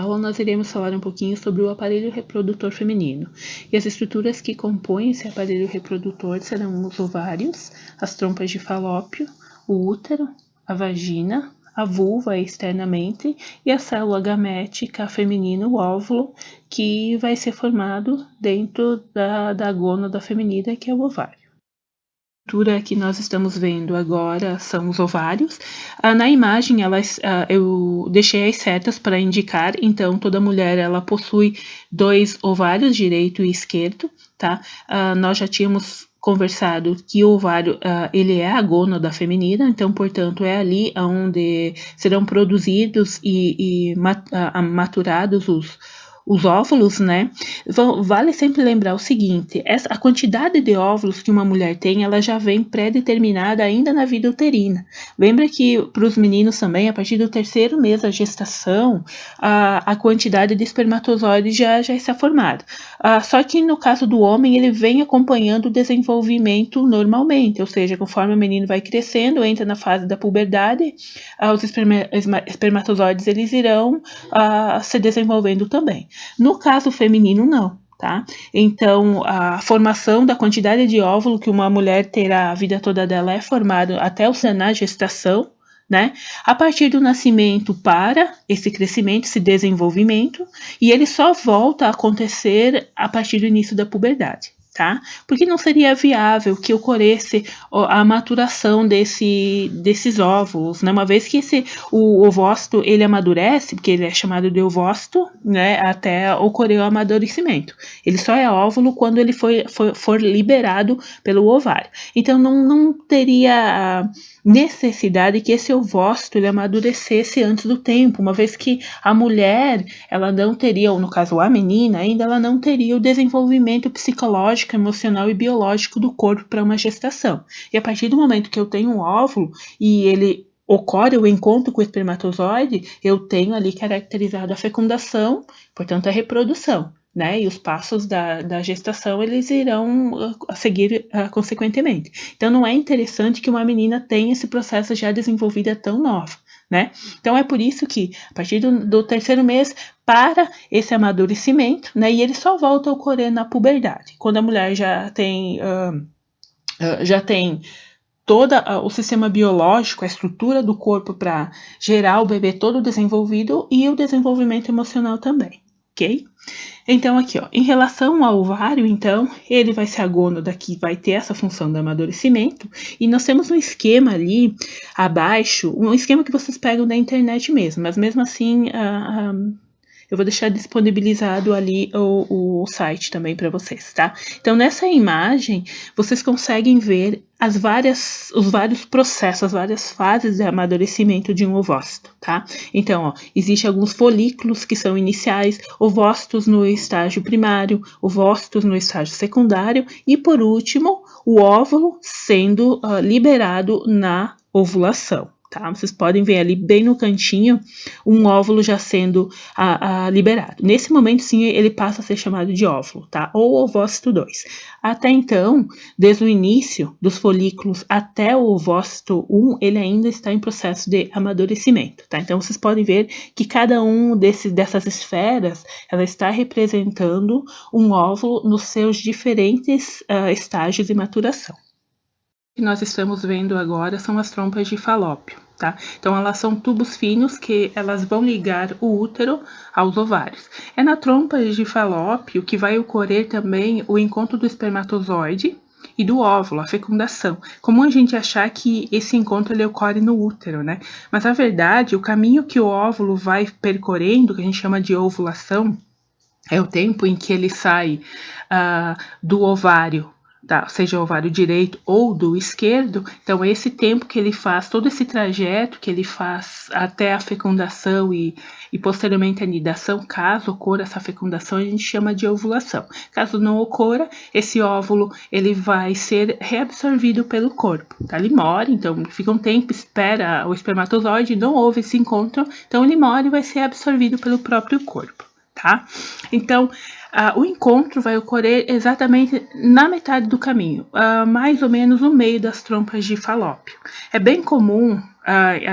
aula nós iremos falar um pouquinho sobre o aparelho reprodutor feminino. E as estruturas que compõem esse aparelho reprodutor serão os ovários, as trompas de Falópio, o útero, a vagina, a vulva externamente e a célula gamética feminina, o óvulo, que vai ser formado dentro da gônada feminina, que é o ovário. A estrutura que nós estamos vendo agora são os ovários. Na imagem, eu deixei as setas para indicar, então toda mulher ela possui 2 ovários, direito e esquerdo, tá? Nós já tínhamos conversado que o ovário ele é a gônada feminina, então, portanto, é ali onde serão produzidos e maturados os óvulos, né? Vale sempre lembrar o seguinte, a quantidade de óvulos que uma mulher tem, ela já vem pré-determinada ainda na vida uterina. Lembra que para os meninos também, a partir do 3º mês da gestação, a quantidade de espermatozoides já está formada. Só que no caso do homem, ele vem acompanhando o desenvolvimento normalmente, ou seja, conforme o menino vai crescendo, entra na fase da puberdade, os espermatozoides eles irão se desenvolvendo também. No caso feminino, não, tá? Então, a formação da quantidade de óvulo que uma mulher terá a vida toda dela é formada até na gestação, né? A partir do nascimento para esse crescimento, esse desenvolvimento, e ele só volta a acontecer a partir do início da puberdade. Tá? Porque não seria viável que ocorresse a maturação desses óvulos, né? Uma vez que o ovócito ele amadurece, porque ele é chamado de ovócito, né? Até ocorrer o amadurecimento. Ele só é óvulo quando ele for liberado pelo ovário. Então não teria necessidade que esse ovócito ele amadurecesse antes do tempo, uma vez que a mulher ela não teria, ou no caso a menina ainda, ela não teria o desenvolvimento psicológico, emocional e biológico do corpo para uma gestação. E a partir do momento que eu tenho um óvulo e ele ocorre o encontro com o espermatozoide, eu tenho ali caracterizado a fecundação, portanto a reprodução. Né, e os passos da gestação eles irão seguir consequentemente. Então não é interessante que uma menina tenha esse processo já desenvolvido tão nova, né? Então é por isso que a partir do 3º mês para esse amadurecimento, né, e ele só volta a ocorrer na puberdade, quando a mulher já tem todo o sistema biológico, a estrutura do corpo para gerar o bebê todo desenvolvido e o desenvolvimento emocional também, ok? Então, aqui, ó, em relação ao ovário, então, ele vai ser a gônada que vai ter essa função do amadurecimento, e nós temos um esquema ali abaixo, um esquema que vocês pegam da internet mesmo, mas mesmo assim, eu vou deixar disponibilizado ali o site também para vocês, tá? Então, nessa imagem, vocês conseguem ver os vários processos, as várias fases de amadurecimento de um ovócito, tá? Então, ó, existem alguns folículos que são iniciais, ovócitos no estágio primário, ovócitos no estágio secundário e, por último, o óvulo sendo liberado na ovulação. Tá? Vocês podem ver ali bem no cantinho um óvulo já sendo liberado. Nesse momento, sim, ele passa a ser chamado de óvulo, tá? Ou ovócito 2. Até então, desde o início dos folículos até o ovócito 1, ele ainda está em processo de amadurecimento, tá? Então, vocês podem ver que cada um dessas esferas, ela está representando um óvulo nos seus diferentes estágios de maturação. O que nós estamos vendo agora são as trompas de Falópio, tá? Então, elas são tubos finos que elas vão ligar o útero aos ovários. É na trompa de Falópio que vai ocorrer também o encontro do espermatozoide e do óvulo, a fecundação. Comum a gente achar que esse encontro ele ocorre no útero, né? Mas, na verdade, o caminho que o óvulo vai percorrendo, que a gente chama de ovulação, é o tempo em que ele sai do ovário, tá? Seja o ovário direito ou do esquerdo. Então, esse tempo que ele faz, todo esse trajeto que ele faz até a fecundação e posteriormente a nidação, caso ocorra essa fecundação, a gente chama de ovulação. Caso não ocorra, esse óvulo ele vai ser reabsorvido pelo corpo, tá? Ele morre, então fica um tempo, espera o espermatozoide, não houve esse encontro, então ele morre e vai ser absorvido pelo próprio corpo. tá? Então, o encontro vai ocorrer exatamente na metade do caminho, mais ou menos no meio das trompas de Falópio. É bem comum,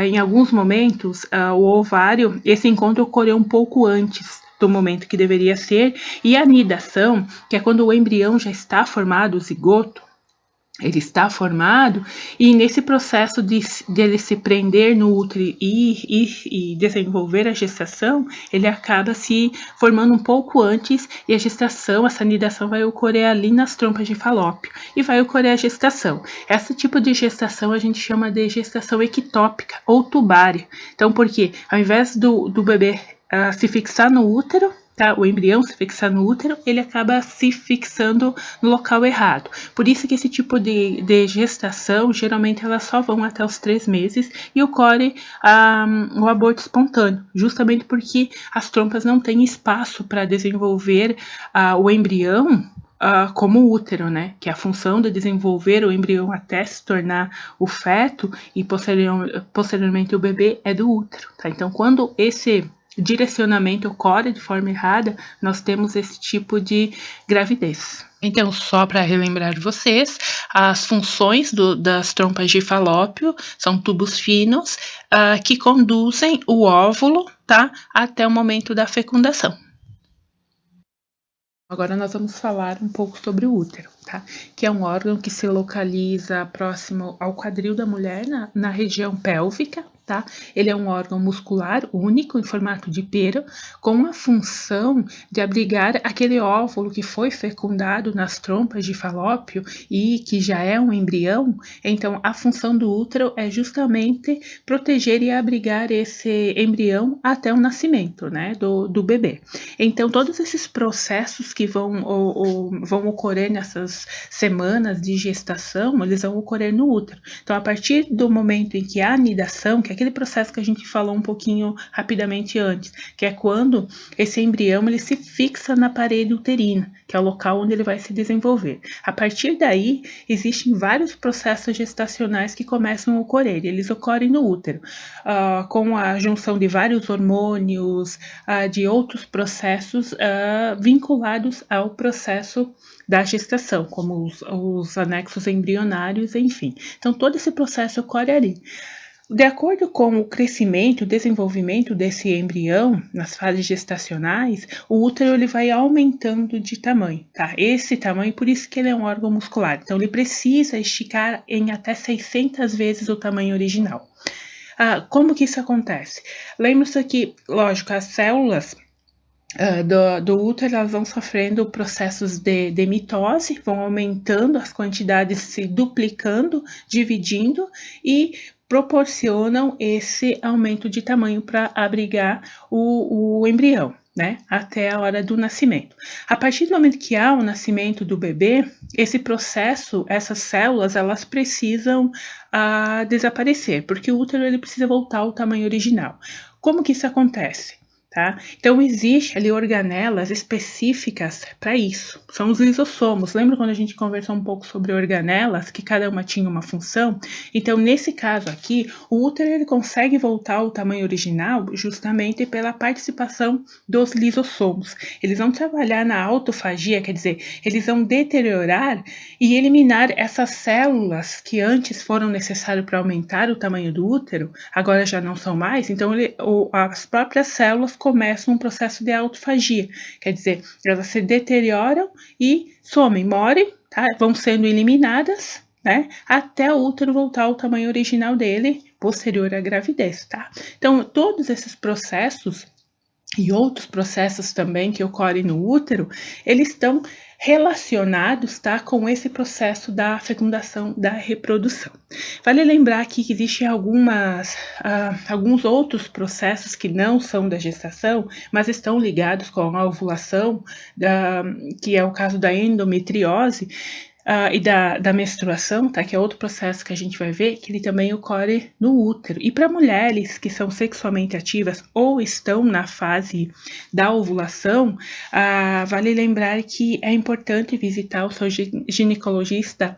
em alguns momentos, o ovário, esse encontro ocorreu um pouco antes do momento que deveria ser, e a anidação, que é quando o embrião já está formado, o zigoto, ele está formado, e nesse processo de ele se prender no útero e desenvolver a gestação, ele acaba se formando um pouco antes, e a gestação, essa anidação vai ocorrer ali nas trompas de Falópio, e vai ocorrer a gestação. Esse tipo de gestação a gente chama de gestação ectópica ou tubária. Então, por quê? Ao invés do bebê se fixar no útero, tá? O embrião se fixar no útero, ele acaba se fixando no local errado. Por isso que esse tipo de gestação, geralmente elas só vão até os 3 meses e ocorre o aborto espontâneo, justamente porque as trompas não têm espaço para desenvolver o embrião como o útero, né? Que é a função de desenvolver o embrião até se tornar o feto e posteriormente o bebê é do útero, tá? Então, quando esse direcionamento ocorre de forma errada, nós temos esse tipo de gravidez. Então, só para relembrar vocês, as funções das trompas de Falópio são tubos finos que conduzem o óvulo, tá, até o momento da fecundação. Agora nós vamos falar um pouco sobre o útero, tá? Que é um órgão que se localiza próximo ao quadril da mulher, na região pélvica, tá? Ele é um órgão muscular único em formato de pera, com a função de abrigar aquele óvulo que foi fecundado nas trompas de Falópio e que já é um embrião. Então, a função do útero é justamente proteger e abrigar esse embrião até o nascimento, né, do bebê. Então, todos esses processos que vão ocorrer nessas semanas de gestação, eles vão ocorrer no útero. Então, a partir do momento em que a anidação, que é aquele processo que a gente falou um pouquinho rapidamente antes, que é quando esse embrião ele se fixa na parede uterina, que é o local onde ele vai se desenvolver. A partir daí, existem vários processos gestacionais que começam a ocorrer. Eles ocorrem no útero, com a junção de vários hormônios, de outros processos vinculados ao processo da gestação, como os anexos embrionários, enfim. Então, todo esse processo ocorre ali. De acordo com o crescimento, o desenvolvimento desse embrião nas fases gestacionais, o útero ele vai aumentando de tamanho, tá? Esse tamanho, por isso que ele é um órgão muscular. Então, ele precisa esticar em até 600 vezes o tamanho original. Como que isso acontece? Lembra-se que, lógico, as células do útero elas vão sofrendo processos de mitose, vão aumentando as quantidades, se duplicando, dividindo e proporcionam esse aumento de tamanho para abrigar o embrião, né, até a hora do nascimento. A partir do momento que há o nascimento do bebê, esse processo, essas células, elas precisam desaparecer, porque o útero ele precisa voltar ao tamanho original. Como que isso acontece? Tá? Então, existe ali organelas específicas para isso, são os lisossomos. Lembra quando a gente conversou um pouco sobre organelas, que cada uma tinha uma função? Então, nesse caso aqui, o útero ele consegue voltar ao tamanho original justamente pela participação dos lisossomos. Eles vão trabalhar na autofagia, quer dizer, eles vão deteriorar e eliminar essas células que antes foram necessárias para aumentar o tamanho do útero, agora já não são mais, então as próprias células começam um processo de autofagia, quer dizer, elas se deterioram e somem, morrem, tá? Vão sendo eliminadas, né? Até o útero voltar ao tamanho original dele, posterior à gravidez, tá? Então, todos esses processos e outros processos também que ocorrem no útero, eles estão relacionados, tá, com esse processo da fecundação, da reprodução. Vale lembrar aqui que existem alguns outros processos que não são da gestação, mas estão ligados com a ovulação, que é o caso da endometriose, e da menstruação, tá? Que é outro processo que a gente vai ver, que ele também ocorre no útero. E para mulheres que são sexualmente ativas ou estão na fase da ovulação, vale lembrar que é importante visitar o seu ginecologista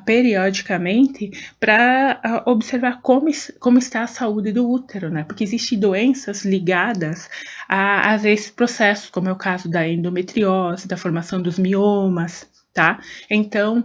periodicamente para observar como está a saúde do útero, né? Porque existem doenças ligadas a esse processo, como é o caso da endometriose, da formação dos miomas, tá? Então,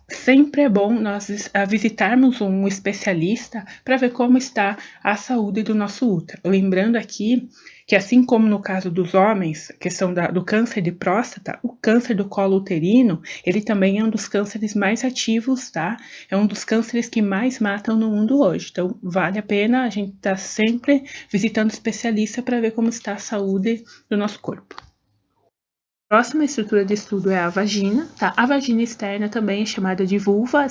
sempre é bom nós visitarmos um especialista para ver como está a saúde do nosso útero. Lembrando aqui que, assim como no caso dos homens, a questão do câncer de próstata, o câncer do colo uterino, ele também é um dos cânceres mais ativos, tá? É um dos cânceres que mais matam no mundo hoje. Então, vale a pena a gente estar sempre visitando especialista para ver como está a saúde do nosso corpo. A próxima estrutura de estudo é a vagina, tá? A vagina externa também é chamada de vulva,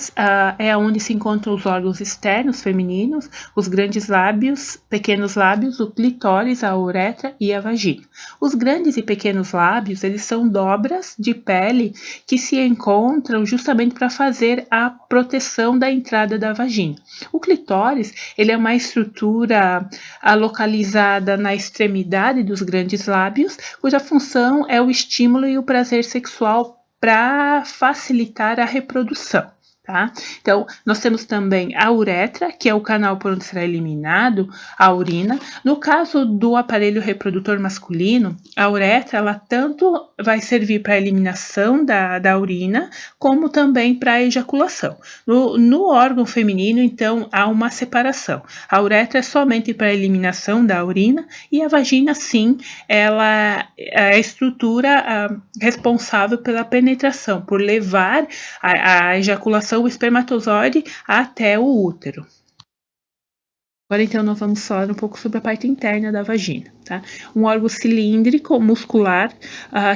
é onde se encontram os órgãos externos femininos, os grandes lábios, pequenos lábios, o clitóris, a uretra e a vagina. Os grandes e pequenos lábios, eles são dobras de pele que se encontram justamente para fazer a proteção da entrada da vagina. O clitóris, ele é uma estrutura localizada na extremidade dos grandes lábios, cuja função é o estímulo e o prazer sexual para facilitar a reprodução. Tá? Então, nós temos também a uretra, que é o canal por onde será eliminado a urina. No caso do aparelho reprodutor masculino, a uretra ela tanto vai servir para a eliminação da urina, como também para a ejaculação. No órgão feminino, então, há uma separação. A uretra é somente para a eliminação da urina e a vagina, sim, ela é a estrutura responsável pela penetração, por levar a ejaculação o espermatozoide até o útero. Agora, então, nós vamos falar um pouco sobre a parte interna da vagina, tá? Um órgão cilíndrico muscular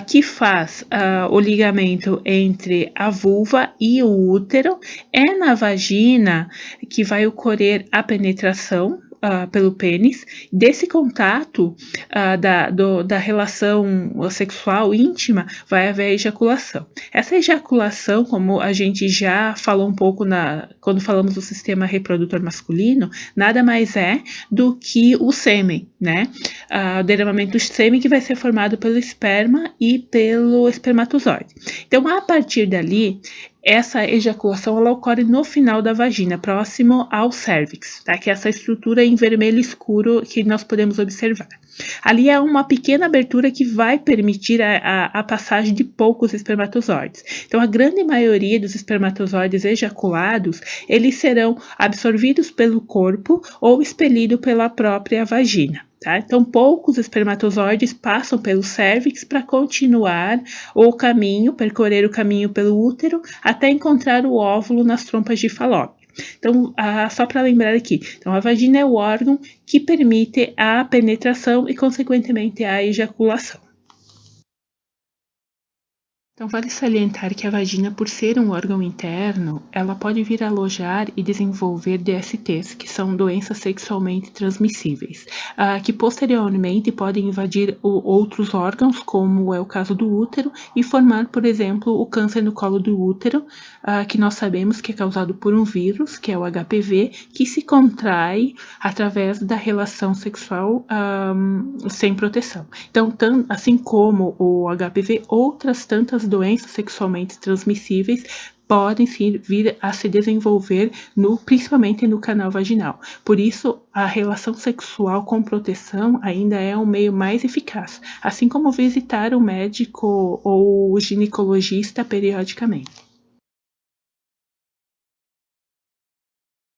que faz o ligamento entre a vulva e o útero. É na vagina que vai ocorrer a penetração pelo pênis. Desse contato da relação sexual íntima vai haver a ejaculação. Essa ejaculação, como a gente já falou um pouco quando falamos do sistema reprodutor masculino, nada mais é do que o sêmen, né? O derramamento do sêmen que vai ser formado pelo esperma e pelo espermatozoide. Então, a partir dali, essa ejaculação ela ocorre no final da vagina, próximo ao cérvix, tá? Que é essa estrutura em vermelho escuro que nós podemos observar. Ali é uma pequena abertura que vai permitir a passagem de poucos espermatozoides. Então, a grande maioria dos espermatozoides ejaculados, eles serão absorvidos pelo corpo ou expelidos pela própria vagina. Tá? Então, poucos espermatozoides passam pelo cérvix para continuar percorrer o caminho pelo útero até encontrar o óvulo nas trompas de Falópio. Então, só para lembrar aqui, então a vagina é o órgão que permite a penetração e, consequentemente, a ejaculação. Então, vale salientar que a vagina, por ser um órgão interno, ela pode vir a alojar e desenvolver DSTs, que são doenças sexualmente transmissíveis, que posteriormente podem invadir outros órgãos, como é o caso do útero, e formar, por exemplo, o câncer no colo do útero, que nós sabemos que é causado por um vírus, que é o HPV, que se contrai através da relação sexual sem proteção. Então, assim como o HPV, outras tantas doenças sexualmente transmissíveis podem vir a se desenvolver principalmente no canal vaginal. Por isso, a relação sexual com proteção ainda é um meio mais eficaz, assim como visitar o médico ou o ginecologista periodicamente.